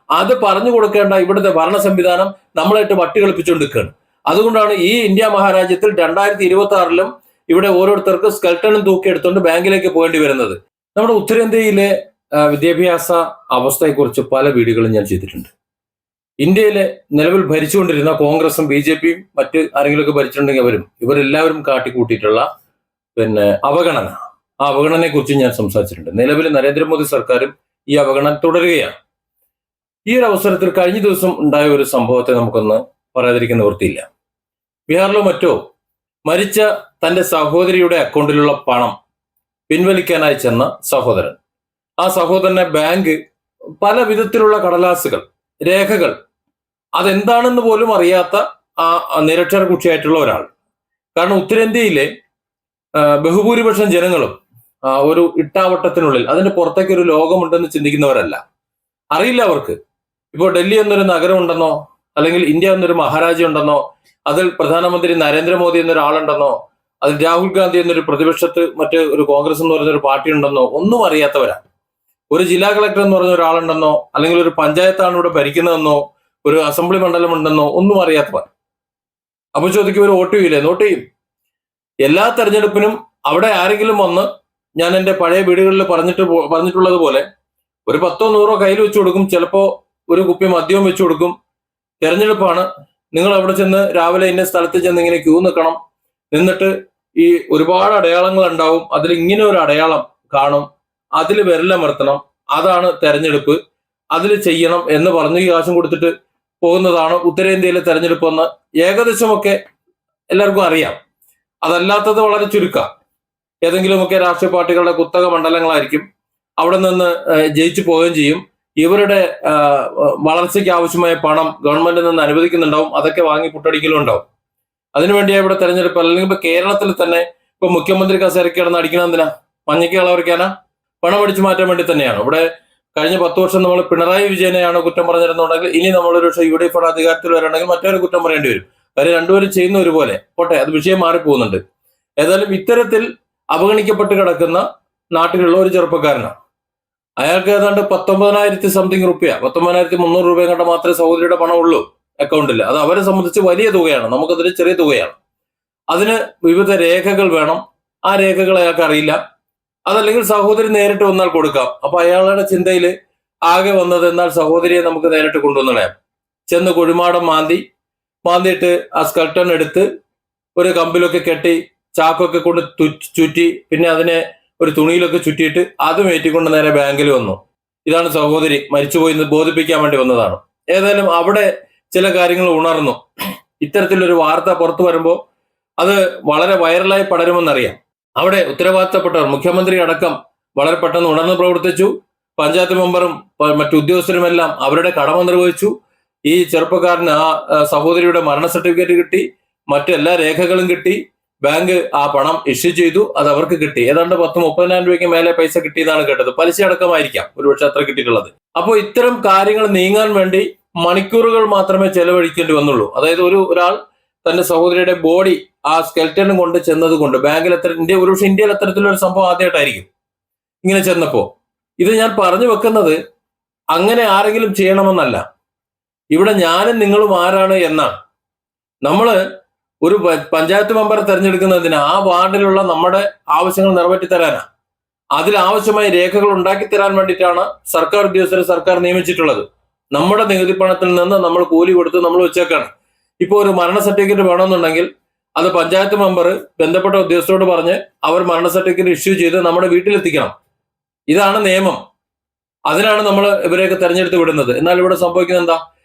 അത് പറഞ്ഞു കൊടുക്കേണ്ട ഇവിടുത്തെ ഭരണ സംവിധാനം നമ്മളായിട്ട് വട്ടി കളിപ്പിച്ചുകൊണ്ടിരിക്കുകയാണ്. അതുകൊണ്ടാണ് ഈ ഇന്ത്യ മഹാരാജ്യത്തിൽ 2026 ഇവിടെ ഓരോരുത്തർക്ക് സ്കെൽട്ടണും തൂക്കിയെടുത്തുകൊണ്ട് ബാങ്കിലേക്ക് പോകേണ്ടി വരുന്നത്. നമ്മുടെ ഉത്തരേന്ത്യയിലെ വിദ്യാഭ്യാസ അവസ്ഥയെക്കുറിച്ച് പല വീഡിയോകളും ഞാൻ ചെയ്തിട്ടുണ്ട്. ഇന്ത്യയിലെ നിലവിൽ ഭരിച്ചുകൊണ്ടിരുന്ന കോൺഗ്രസും BJPയും മറ്റ് ആരെങ്കിലുമൊക്കെ ഭരിച്ചിട്ടുണ്ടെങ്കിൽ ഇവരെല്ലാവരും കാട്ടിക്കൂട്ടിയിട്ടുള്ള അവഗണന, ആ അവഗണനയെ കുറിച്ച് ഞാൻ സംസാരിച്ചിട്ടുണ്ട്. നിലവിൽ നരേന്ദ്രമോദി സർക്കാരും ഈ അവഗണന തുടരുകയാണ്. ഈ ഒരു അവസരത്തിൽ കഴിഞ്ഞ ദിവസം ഉണ്ടായ ഒരു സംഭവത്തെ നമുക്കൊന്ന് പറയാതിരിക്കുന്ന നിവൃത്തിയില്ല. ബീഹാറിലോ മറ്റോ മരിച്ച തന്റെ സഹോദരിയുടെ അക്കൗണ്ടിലുള്ള പണം പിൻവലിക്കാനായി ചെന്ന സഹോദരൻ, ആ സഹോദരനെ ബാങ്ക് പല വിധത്തിലുള്ള കടലാസുകൾ, രേഖകൾ, അതെന്താണെന്ന് പോലും അറിയാത്ത ആ നിരക്ഷര കുട്ടിയായിട്ടുള്ള ഒരാൾ. കാരണം ഉത്തരേന്ത്യയിലെ ബഹുഭൂരിപക്ഷം ജനങ്ങളും ഒരു ഇട്ടാവട്ടത്തിനുള്ളിൽ, അതിന്റെ പുറത്തേക്ക് ഒരു ലോകമുണ്ടെന്ന് ചിന്തിക്കുന്നവരല്ല. അറിയില്ല അവർക്ക്. ഇപ്പോൾ ഡൽഹി എന്നൊരു നഗരം ഉണ്ടെന്നോ, അല്ലെങ്കിൽ ഇന്ത്യ എന്നൊരു മഹാരാജ്യം ഉണ്ടെന്നോ, അതിൽ പ്രധാനമന്ത്രി നരേന്ദ്രമോദി എന്നൊരാളുണ്ടെന്നോ, അതിൽ രാഹുൽ ഗാന്ധി എന്നൊരു പ്രതിപക്ഷത്ത് മറ്റ് ഒരു കോൺഗ്രസ് എന്ന് പറയുന്ന ഒരു പാർട്ടി ഉണ്ടെന്നോ ഒന്നും അറിയാത്തവരാ. ഒരു ജില്ലാ കളക്ടർ എന്ന് പറഞ്ഞ ഒരാളുണ്ടെന്നോ, അല്ലെങ്കിൽ ഒരു പഞ്ചായത്താണ് ഇവിടെ ഭരിക്കുന്നതെന്നോ, ഒരു അസംബ്ലി മണ്ഡലം ഉണ്ടെന്നോ ഒന്നും അറിയാത്തവർ. അപ്പൊ ചോദിക്കും, ഒരു വോട്ട് ചെയ്യില്ലേ? നോട്ട് ചെയ്യും. എല്ലാ തെരഞ്ഞെടുപ്പിനും അവിടെ ആരെങ്കിലും വന്ന്, ഞാൻ എൻ്റെ പഴയ വീടുകളിൽ പറഞ്ഞിട്ടുള്ളത് പോലെ, ഒരു 10 100 കയ്യിൽ വെച്ച് കൊടുക്കും. ചിലപ്പോ ഒരു കുപ്പി മദ്യവും വെച്ചു കൊടുക്കും. തെരഞ്ഞെടുപ്പാണ്, നിങ്ങൾ അവിടെ ചെന്ന് രാവിലെ ഇന്ന സ്ഥലത്ത് ചെന്ന് ഇങ്ങനെ ക്യൂ നിൽക്കണം, നിന്നിട്ട് ഈ ഒരുപാട് അടയാളങ്ങൾ ഉണ്ടാവും, അതിൽ ഇങ്ങനെ ഒരു അടയാളം കാണും, അതിൽ വിരലമർത്തണം, അതാണ് തെരഞ്ഞെടുപ്പ്, അതിൽ ചെയ്യണം എന്ന് പറഞ്ഞ് ഈ കാശും കൊടുത്തിട്ട് പോകുന്നതാണ് ഉത്തരേന്ത്യയിലെ തെരഞ്ഞെടുപ്പ് എന്ന് ഏകദേശമൊക്കെ എല്ലാവർക്കും അറിയാം. അതല്ലാത്തത് വളരെ ചുരുക്കം. ഏതെങ്കിലുമൊക്കെ രാഷ്ട്രീയ പാർട്ടികളുടെ കുത്തക മണ്ഡലങ്ങളായിരിക്കും. അവിടെ നിന്ന് ജയിച്ചു പോവുകയും ചെയ്യും. ഇവരുടെ വളർച്ചയ്ക്ക് ആവശ്യമായ പണം ഗവൺമെന്റിൽ നിന്ന് അനുവദിക്കുന്നുണ്ടാവും. അതൊക്കെ വാങ്ങി പുട്ടടിക്കലും ഉണ്ടാവും. അതിനുവേണ്ടിയാണ് ഇവിടെ തെരഞ്ഞെടുപ്പ്. അല്ലെങ്കിൽ ഇപ്പൊ കേരളത്തിൽ തന്നെ ഇപ്പൊ മുഖ്യമന്ത്രി കസേരയ്ക്ക് കിടന്ന് അടിക്കണം എന്തിനാ? മഞ്ഞയ്ക്ക് കളവറിക്കാനാ? പണം അടിച്ചു മാറ്റാൻ വേണ്ടി തന്നെയാണ്. ഇവിടെ കഴിഞ്ഞ 10 വർഷം നമ്മൾ പിണറായി വിജയനെയാണ് കുറ്റം പറഞ്ഞിരുന്നുണ്ടെങ്കിൽ, ഇനി നമ്മളൊരു UDF അധികാരത്തിൽ വരണമെങ്കിൽ മറ്റൊരു കുറ്റം പറയേണ്ടി വരും. കാര്യം രണ്ടുപേരും ചെയ്യുന്ന ഒരുപോലെ. പോട്ടെ, അത് വിഷയം മാറിപ്പോകുന്നുണ്ട്. ഏതായാലും ഇത്തരത്തിൽ അവഗണിക്കപ്പെട്ട് കിടക്കുന്ന നാട്ടിലുള്ള ഒരു ചെറുപ്പക്കാരനാണ്. അയാൾക്ക് ഏതാണ്ട് 19,000 സംതിങ് റുപ്യ, 19,300 രൂപ കണ്ട മാത്രമേ സഹോദരിയുടെ പണം ഉള്ളൂ അക്കൗണ്ടിൽ. അത് അവരെ സംബന്ധിച്ച് വലിയ തുകയാണ്, നമുക്കതൊരു ചെറിയ തുകയാണ്. അതിന് വിവിധ രേഖകൾ വേണം. ആ രേഖകൾ അയാൾക്ക് അറിയില്ല. അതല്ലെങ്കിൽ സഹോദരി നേരിട്ട് വന്നാൽ കൊടുക്കാം. അപ്പൊ അയാളുടെ ചിന്തയിൽ ആകെ വന്നത്, എന്നാൽ സഹോദരിയെ നമുക്ക് നേരിട്ട് കൊണ്ടുവന്നളയാം. ചെന്ന് കുഴിമാടം മാന്തിയിട്ട് ആ സ്കർട്ടൺ എടുത്ത് ഒരു കമ്പിലൊക്കെ കെട്ടി ചാക്കൊക്കെ കൊണ്ട് ചുറ്റി, പിന്നെ അതിനെ ഒരു തുണിയിലൊക്കെ ചുറ്റിയിട്ട് അതും ഏറ്റിക്കൊണ്ട് നേരെ ബാങ്കിൽ വന്നു. ഇതാണ് സഹോദരി, മരിച്ചുപോയി എന്ന് ബോധിപ്പിക്കാൻ വേണ്ടി വന്നതാണ്. ഏതായാലും അവിടെ ചില കാര്യങ്ങൾ ഉണർന്നു. ഇത്തരത്തിലൊരു വാർത്ത പുറത്തു വരുമ്പോൾ അത് വളരെ വൈറലായി പടരുമെന്നറിയാം. അവിടെ ഉത്തരവാദിത്തപ്പെട്ടവർ, മുഖ്യമന്ത്രി അടക്കം വളരെ പെട്ടെന്ന് ഉണർന്ന് പ്രവർത്തിച്ചു. പഞ്ചായത്ത് മെമ്പറും മറ്റു ഉദ്യോഗസ്ഥരുമെല്ലാം അവരുടെ കടമ നിർവഹിച്ചു. ഈ ചെറുപ്പക്കാരന് ആ സഹോദരിയുടെ മരണ സർട്ടിഫിക്കറ്റ് കിട്ടി, മറ്റെല്ലാ രേഖകളും കിട്ടി. ബാങ്ക് ആ പണം ഇഷ്യൂ ചെയ്തു, അത് അവർക്ക് കിട്ടി. ഏതാണ്ട് 30,000 രൂപയ്ക്ക് മേലെ പൈസ കിട്ടിയതാണ് കേട്ടത്. പലിശ അടക്കമായിരിക്കാം ഒരുപക്ഷെ അത്ര കിട്ടിയിട്ടുള്ളത്. അപ്പോൾ ഇത്തരം കാര്യങ്ങൾ നീങ്ങാൻ വേണ്ടി മണിക്കൂറുകൾ മാത്രമേ ചെലവഴിക്കേണ്ടി വന്നുള്ളൂ. അതായത് ഒരാൾ തന്റെ സഹോദരിയുടെ ബോഡി ആ സ്കെൽറ്റനും കൊണ്ട് ചെന്നത് കൊണ്ട് ബാങ്കിൽ ഒരുപക്ഷെ ഇന്ത്യയിൽ അത്തരത്തിലൊരു സംഭവം ആദ്യമായിട്ടായിരിക്കും ഇങ്ങനെ ചെന്നപ്പോ. ഇത് ഞാൻ പറഞ്ഞു വെക്കുന്നത് അങ്ങനെ ആരെങ്കിലും ചെയ്യണമെന്നല്ല. ഇവിടെ ഞാനും നിങ്ങളും ആരാണ് എന്നാണ്. നമ്മള് ഒരു പഞ്ചായത്ത് മെമ്പറെ തെരഞ്ഞെടുക്കുന്നതിന് ആ വാർഡിലുള്ള നമ്മുടെ ആവശ്യങ്ങൾ നിറവേറ്റി തരാനാ. അതിലാവശ്യമായ രേഖകൾ ഉണ്ടാക്കി തരാൻ വേണ്ടിയിട്ടാണ് സർക്കാർ ഉദ്യോഗസ്ഥരെ സർക്കാർ നിയമിച്ചിട്ടുള്ളത്. നമ്മുടെ നികുതി പണത്തിൽ നിന്ന് നമ്മൾ കൂലി കൊടുത്ത് നമ്മൾ വെച്ചേക്കാണ്. ഇപ്പോൾ ഒരു മരണ സർട്ടിഫിക്കറ്റ് വേണമെന്നുണ്ടെങ്കിൽ അത് പഞ്ചായത്ത് മെമ്പർ ബന്ധപ്പെട്ട ഉദ്യോഗസ്ഥരോട് പറഞ്ഞ് അവർ മരണ സർട്ടിഫിക്കറ്റ് ഇഷ്യൂ ചെയ്ത് നമ്മുടെ വീട്ടിലെത്തിക്കണം. ഇതാണ് നിയമം. അതിനാണ് നമ്മൾ ഇവരെയൊക്കെ തെരഞ്ഞെടുത്ത് വിടുന്നത്. എന്നാൽ ഇവിടെ സംഭവിക്കുന്നത് എന്താ?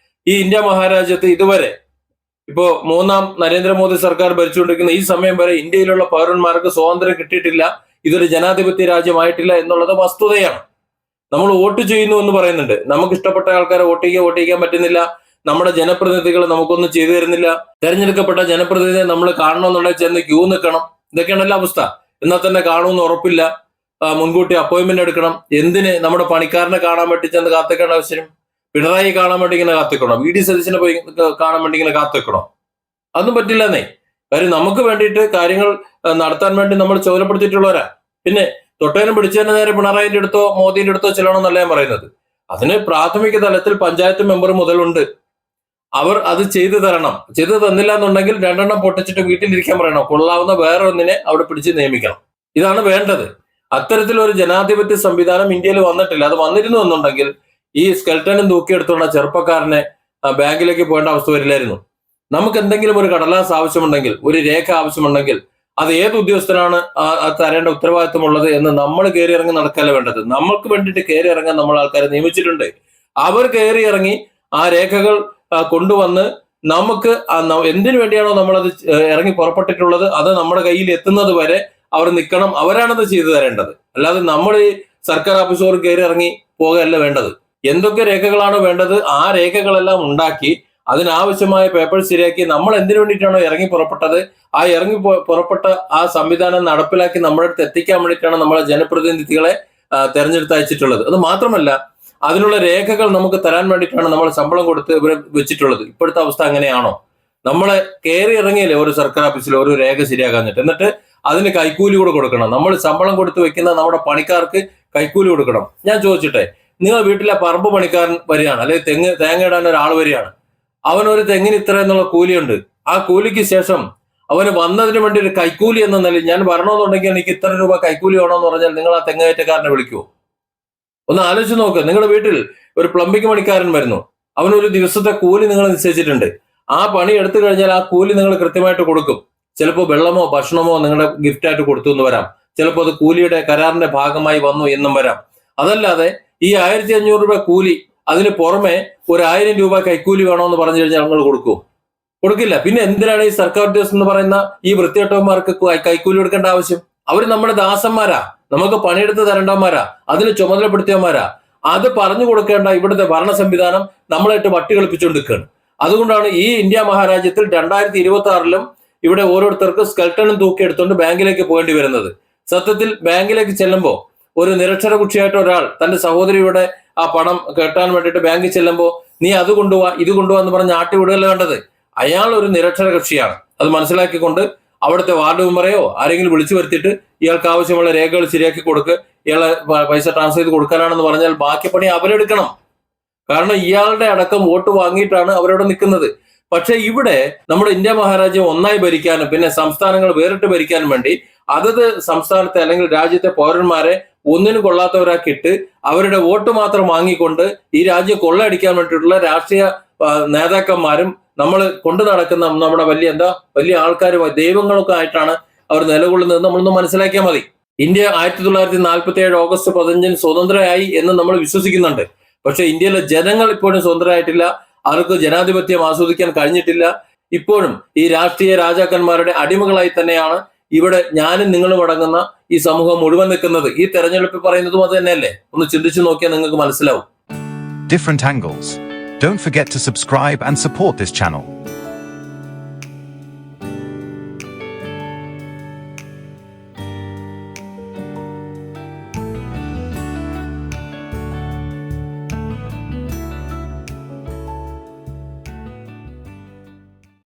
ഈ ഇന്ത്യ മഹാരാജ്യത്ത് ഇതുവരെ ഇപ്പോ 3ാം നരേന്ദ്രമോദി സർക്കാർ ഭരിച്ചുകൊണ്ടിരിക്കുന്ന ഈ സമയം വരെ ഇന്ത്യയിലുള്ള പൗരന്മാർക്ക് സ്വാതന്ത്ര്യം കിട്ടിയിട്ടില്ല. ഇതൊരു ജനാധിപത്യ രാജ്യമായിട്ടില്ല എന്നുള്ളത് വസ്തുതയാണ്. നമ്മൾ വോട്ട് ചെയ്യുന്നു എന്ന് പറയുന്നുണ്ട്. നമുക്ക് ഇഷ്ടപ്പെട്ട ആൾക്കാരെ വോട്ട് ചെയ്യാൻ പറ്റുന്നില്ല. നമ്മുടെ ജനപ്രതിനിധികൾ നമുക്കൊന്നും ചെയ്തു തരുന്നില്ല. തെരഞ്ഞെടുക്കപ്പെട്ട ജനപ്രതിനിധിയെ നമ്മൾ കാണണമെന്നുണ്ടെങ്കിൽ ചെന്ന് ക്യൂ നിൽക്കണം. ഇതൊക്കെയാണല്ലോ അവസ്ഥ. എന്നാൽ തന്നെ കാണുമെന്ന് ഉറപ്പില്ല. മുൻകൂട്ടി അപ്പോയിന്റ്മെന്റ് എടുക്കണം. എന്തിന്? നമ്മുടെ പണിക്കാരനെ കാണാൻ വേണ്ടി ചെന്ന് കാത്തിക്കേണ്ട ആവശ്യം? പിണറായി കാണാൻ വേണ്ടി ഇങ്ങനെ കാത്തിക്കണോ? VD സതീശനെ പോയി കാണാൻ വേണ്ടി ഇങ്ങനെ കാത്തിക്കണോ? അതൊന്നും പറ്റില്ലെന്നേ. കാര്യം നമുക്ക് വേണ്ടിയിട്ട് കാര്യങ്ങൾ നടത്താൻ വേണ്ടി നമ്മൾ ചുമതലപ്പെടുത്തിയിട്ടുള്ളവരാ. പിന്നെ തൊട്ടേനും പിടിച്ചതിന് നേരെ പിണറായിന്റെ അടുത്തോ മോദിന്റെ അടുത്തോ ചെല്ലണമെന്നല്ല ഞാൻ പറയുന്നത്. അതിന് പ്രാഥമിക തലത്തിൽ പഞ്ചായത്ത് മെമ്പർ മുതലുണ്ട്. അവർ അത് ചെയ്തു തരണം. ചെയ്തു തന്നില്ല എന്നുണ്ടെങ്കിൽ 2 എണ്ണം പൊട്ടിച്ചിട്ട് വീട്ടിലിരിക്കാൻ പറയണം. കൊള്ളാവുന്ന വേറെ ഒന്നിനെ അവിടെ പിടിച്ച് നിയമിക്കണം. ഇതാണ് വേണ്ടത്. അത്തരത്തിലൊരു ജനാധിപത്യ സംവിധാനം ഇന്ത്യയിൽ വന്നിട്ടില്ല. അത് വന്നിരുന്നു എന്നുണ്ടെങ്കിൽ ഈ സ്കെൽട്ടനും തൂക്കിയെടുത്തുള്ള ചെറുപ്പക്കാരനെ ബാങ്കിലേക്ക് പോകേണ്ട അവസ്ഥ വരില്ലായിരുന്നു. നമുക്ക് എന്തെങ്കിലും ഒരു കടലാസ് ആവശ്യമുണ്ടെങ്കിൽ, ഒരു രേഖ ആവശ്യമുണ്ടെങ്കിൽ അത് ഏത് ഉദ്യോഗസ്ഥനാണ് തരേണ്ട ഉത്തരവാദിത്വമുള്ളത് എന്ന് നമ്മൾ കയറി ഇറങ്ങി നടക്കല്ല വേണ്ടത്. നമ്മൾക്ക് വേണ്ടിയിട്ട് കയറി ഇറങ്ങാൻ നമ്മൾ ആൾക്കാരെ നിയമിച്ചിട്ടുണ്ട്. അവർ കയറി ഇറങ്ങി ആ രേഖകൾ കൊണ്ടുവന്ന് നമുക്ക് എന്തിനു വേണ്ടിയാണോ നമ്മളത് ഇറങ്ങി പുറപ്പെട്ടിട്ടുള്ളത് അത് നമ്മുടെ കയ്യിൽ എത്തുന്നത് വരെ അവർ നിൽക്കണം. അവരാണത് ചെയ്തു തരേണ്ടത്. അല്ലാതെ നമ്മൾ ഈ സർക്കാർ ഓഫീസർ കയറി ഇറങ്ങി പോകുകയല്ല വേണ്ടത്. എന്തൊക്കെ രേഖകളാണ് വേണ്ടത് ആ രേഖകളെല്ലാം ഉണ്ടാക്കി അതിനാവശ്യമായ പേപ്പേഴ്സ് ശരിയാക്കി നമ്മൾ എന്തിനു വേണ്ടിയിട്ടാണോ ഇറങ്ങി പുറപ്പെട്ടത് ആ ഇറങ്ങി പുറപ്പെട്ട ആ സംവിധാനം നടപ്പിലാക്കി നമ്മുടെ അടുത്ത് എത്തിക്കാൻ വേണ്ടിയിട്ടാണ് നമ്മളെ ജനപ്രതിനിധികളെ തെരഞ്ഞെടുത്ത് അയച്ചിട്ടുള്ളത്. അത് മാത്രമല്ല അതിനുള്ള രേഖകൾ നമുക്ക് തരാൻ വേണ്ടിയിട്ടാണ് നമ്മൾ ശമ്പളം കൊടുത്ത് ഇവരെ വെച്ചിട്ടുള്ളത്. ഇപ്പോഴത്തെ അവസ്ഥ അങ്ങനെയാണോ? നമ്മളെ കയറി ഇറങ്ങിയല്ലേ ഒരു സർക്കാർ ഓഫീസിൽ ഒരു രേഖ ശരിയാക്കാഞ്ഞിട്ട്, എന്നിട്ട് അതിന് കൈക്കൂലി കൂടെ കൊടുക്കണം. നമ്മൾ ശമ്പളം കൊടുത്ത് വെക്കുന്ന നമ്മുടെ പണിക്കാർക്ക് കൈക്കൂലി കൊടുക്കണം. ഞാൻ ചോദിച്ചിട്ടെ, നിങ്ങൾ വീട്ടിലെ പറമ്പ് പണിക്കാരൻ വരികയാണ്, അല്ലെങ്കിൽ തേങ്ങ ഇടാൻ ഒരാൾ വരികയാണ്. അവനൊരു തെങ്ങിന് ഇത്ര എന്നുള്ള കൂലിയുണ്ട്. ആ കൂലിക്ക് ശേഷം അവന് വന്നതിന് വേണ്ടി ഒരു കൈക്കൂലി എന്ന നിലയിൽ ഞാൻ വരണമെന്നുണ്ടെങ്കിൽ എനിക്ക് ഇത്ര രൂപ കൈക്കൂലി വേണമെന്ന് പറഞ്ഞാൽ നിങ്ങൾ ആ തെങ്ങേറ്റക്കാരനെ വിളിക്കുമോ? ഒന്ന് ആലോചിച്ച് നോക്ക്. നിങ്ങളുടെ വീട്ടിൽ ഒരു പ്ലംബിംഗ് പണിക്കാരൻ വരുന്നു, അവനൊരു ദിവസത്തെ കൂലി നിങ്ങൾ നിശ്ചയിച്ചിട്ടുണ്ട്. ആ പണി എടുത്തു കഴിഞ്ഞാൽ ആ കൂലി നിങ്ങൾ കൃത്യമായിട്ട് കൊടുക്കും. ചിലപ്പോൾ വെള്ളമോ ഭക്ഷണമോ നിങ്ങളുടെ ഗിഫ്റ്റായിട്ട് കൊടുത്തു എന്ന് വരാം. ചിലപ്പോൾ അത് കൂലിയുടെ കരാറിന്റെ ഭാഗമായി വന്നു എന്നും വരാം. അതല്ലാതെ ഈ 1500 രൂപ കൂലി അതിന് പുറമെ ഒരു 1000 രൂപ കൈക്കൂലി വേണമെന്ന് പറഞ്ഞു കഴിഞ്ഞാൽ നിങ്ങൾ കൊടുക്കുമോ? കൊടുക്കില്ല. പിന്നെ എന്തിനാണ് ഈ സർക്കാർ ഉദ്യോഗസ്ഥൻ എന്ന് പറയുന്ന ഈ വൃത്തികെട്ടവന്മാർക്ക് കൈക്കൂലി കൊടുക്കേണ്ട ആവശ്യം? അവർ നമ്മുടെ ദാസന്മാരാ, നമുക്ക് പണിയെടുത്ത് തരേണ്ടവന്മാരാ, അതിന് ചുമതലപ്പെടുത്തിയവന്മാരാ. അത് പറഞ്ഞു കൊടുക്കേണ്ട ഇവിടുത്തെ ഭരണ സംവിധാനം നമ്മളായിട്ട് വട്ടി കളിപ്പിച്ചുകൊണ്ടിരിക്കുകയാണ്. അതുകൊണ്ടാണ് ഈ ഇന്ത്യ മഹാരാജ്യത്തിൽ 2026 ഇവിടെ ഓരോരുത്തർക്ക് സ്കെൽട്ടനും തൂക്കിയെടുത്തുകൊണ്ട് ബാങ്കിലേക്ക് പോകേണ്ടി വരുന്നത്. സത്യത്തിൽ ബാങ്കിലേക്ക് ചെല്ലുമ്പോൾ ഒരു നിരക്ഷര കുട്ടിയായിട്ട് ഒരാൾ തന്റെ സഹോദരിയുടെ ആ പണം കെട്ടാൻ വേണ്ടിയിട്ട് ബാങ്കിൽ ചെല്ലുമ്പോൾ നീ അത് കൊണ്ടുപോവാ ഇത് കൊണ്ടുപോവാ എന്ന് പറഞ്ഞ് ആട്ടി വിടുകയല്ല വേണ്ടത്. അയാൾ ഒരു നിരക്ഷര കക്ഷിയാണ്. അത് മനസ്സിലാക്കിക്കൊണ്ട് അവിടുത്തെ വാർഡ് മെമ്പറെയോ ആരെങ്കിലും വിളിച്ചു വരുത്തിയിട്ട് ഇയാൾക്ക് ആവശ്യമുള്ള രേഖകൾ ശരിയാക്കി കൊടുക്ക്, ഇയാളെ പൈസ ട്രാൻസ്ഫർ ചെയ്ത് കൊടുക്കാനാണെന്ന് പറഞ്ഞാൽ ബാക്കി പണി അവരെടുക്കണം. കാരണം ഇയാളുടെ അടക്കം വോട്ട് വാങ്ങിയിട്ടാണ് അവരവിടെ നിൽക്കുന്നത്. പക്ഷെ ഇവിടെ നമ്മുടെ ഇന്ത്യ മഹാരാജ്യം ഒന്നായി ഭരിക്കാനും പിന്നെ സംസ്ഥാനങ്ങൾ വേറിട്ട് ഭരിക്കാനും വേണ്ടി അതത് സംസ്ഥാനത്തെ അല്ലെങ്കിൽ രാജ്യത്തെ പൗരന്മാരെ ഒന്നിനും കൊള്ളാത്തവരാക്കിയിട്ട് അവരുടെ വോട്ട് മാത്രം വാങ്ങിക്കൊണ്ട് ഈ രാജ്യം കൊള്ളയടിക്കാൻ വേണ്ടിയിട്ടുള്ള രാഷ്ട്രീയ നേതാക്കന്മാരും നമ്മൾ കൊണ്ടു നടക്കുന്ന നമ്മുടെ വലിയ ആൾക്കാരും ദൈവങ്ങളൊക്കെ ആയിട്ടാണ് അവർ നിലകൊള്ളുന്നത്. നമ്മളൊന്ന് മനസ്സിലാക്കിയാൽ മതി. ഇന്ത്യ 1947 ഓഗസ്റ്റ് 15 സ്വതന്ത്രയായി എന്ന് നമ്മൾ വിശ്വസിക്കുന്നുണ്ട്. പക്ഷെ ഇന്ത്യയിലെ ജനങ്ങൾ ഇപ്പോഴും സ്വതന്ത്രരായിട്ടില്ല. അവർക്ക് ജനാധിപത്യം ആസ്വദിക്കാൻ കഴിഞ്ഞിട്ടില്ല. ഇപ്പോഴും ഈ രാഷ്ട്രീയ രാജാക്കന്മാരുടെ അടിമകളായി തന്നെയാണ് ഇവിടെ ഞാനും നിങ്ങളും അടങ്ങുന്ന ഈ സമൂഹം മുഴുവൻ നിൽക്കുന്നത്. ഈ തെരഞ്ഞെടുപ്പ് പറയുന്നതും അത് തന്നെയല്ലേ? ഒന്ന് ചിന്തിച്ചു നോക്കിയാൽ നിങ്ങൾക്ക് മനസ്സിലാവും. Different angles. Don't forget to subscribe and support this channel.